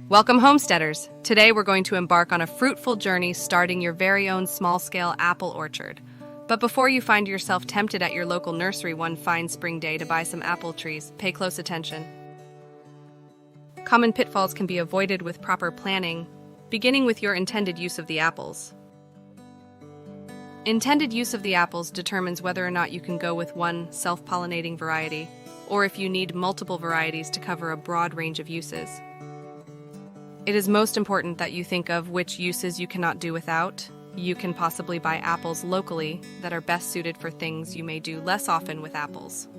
Welcome, homesteaders! Today we're going to embark on a fruitful journey starting your very own small-scale apple orchard. But before you find yourself tempted at your local nursery one fine spring day to buy some apple trees, pay close attention. Common pitfalls can be avoided with proper planning, beginning with your intended use of the apples. Intended use of the apples determines whether or not you can go with one self-pollinating variety, or if you need multiple varieties to cover a broad range of uses. It is most important that you think of which uses you cannot do without. You can possibly buy apples locally that are best suited for things you may do less often with apples.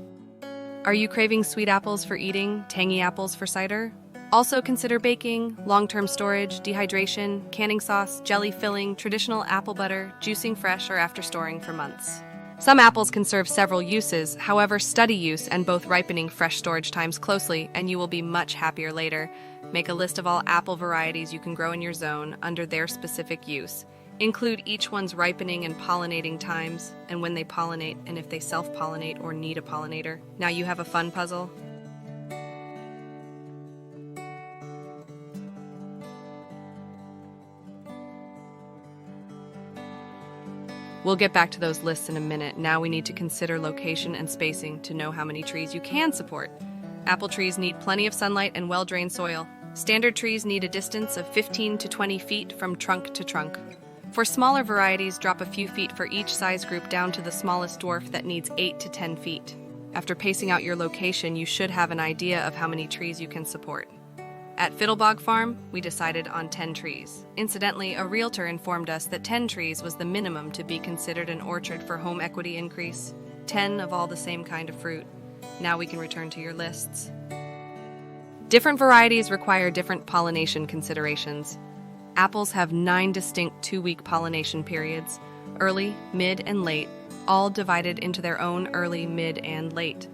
Are you craving sweet apples for eating, tangy apples for cider? Also consider baking, long-term storage, dehydration, canning sauce, jelly filling, traditional apple butter, juicing fresh or after storing for months. Some apples can serve several uses, however, study use and both ripening fresh storage times closely and you will be much happier later. Make a list of all apple varieties you can grow in your zone under their specific use. Include each one's ripening and pollinating times, and when they pollinate, and if they self-pollinate or need a pollinator. Now you have a fun puzzle. We'll get back to those lists in a minute. Now we need to consider location and spacing to know how many trees you can support. Apple trees need plenty of sunlight and well-drained soil. Standard trees need a distance of 15 to 20 feet from trunk to trunk. For smaller varieties, drop a few feet for each size group down to the smallest dwarf that needs 8 to 10 feet. After pacing out your location, you should have an idea of how many trees you can support. At Fiddle Bog Farm, we decided on 10 trees. Incidentally, a realtor informed us that 10 trees was the minimum to be considered an orchard for home equity increase. 10 of all the same kind of fruit. Now we can return to your lists. Different varieties require different pollination considerations. Apples have 9 distinct 2-week pollination periods, early, mid, and late, all divided into their own early, mid, and late.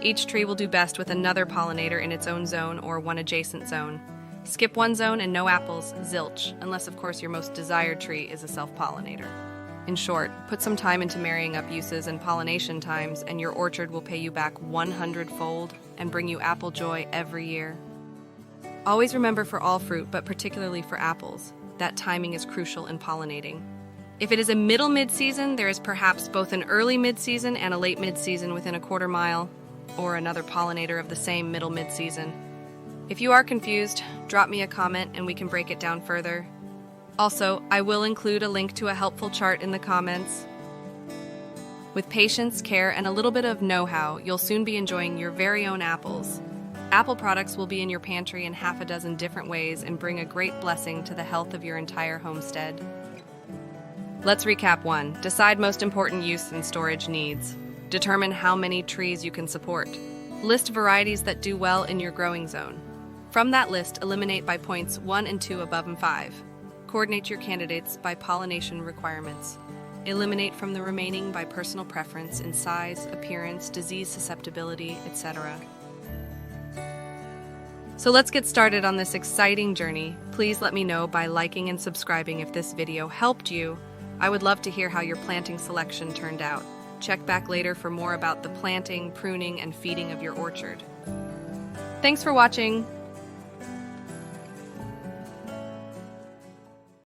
Each tree will do best with another pollinator in its own zone or one adjacent zone. Skip one zone and no apples, zilch, unless of course your most desired tree is a self-pollinator. In short, put some time into marrying up uses and pollination times and your orchard will pay you back 100-fold and bring you apple joy every year. Always remember for all fruit, but particularly for apples, that timing is crucial in pollinating. If it is a middle mid-season, there is perhaps both an early mid-season and a late mid-season within a quarter mile, or another pollinator of the same middle mid-season. If you are confused, drop me a comment and we can break it down further. Also, I will include a link to a helpful chart in the comments. With patience, care, and a little bit of know-how, you'll soon be enjoying your very own apples. Apple products will be in your pantry in half a dozen different ways and bring a great blessing to the health of your entire homestead. Let's recap 1. Decide most important use and storage needs. Determine how many trees you can support. List varieties that do well in your growing zone. From that list, eliminate by points 1 and 2 above and 5. Coordinate your candidates by pollination requirements. Eliminate from the remaining by personal preference in size, appearance, disease susceptibility, etc. So let's get started on this exciting journey. Please let me know by liking and subscribing if this video helped you. I would love to hear how your planting selection turned out. Check back later for more about the planting, pruning, and feeding of your orchard. Thanks for watching.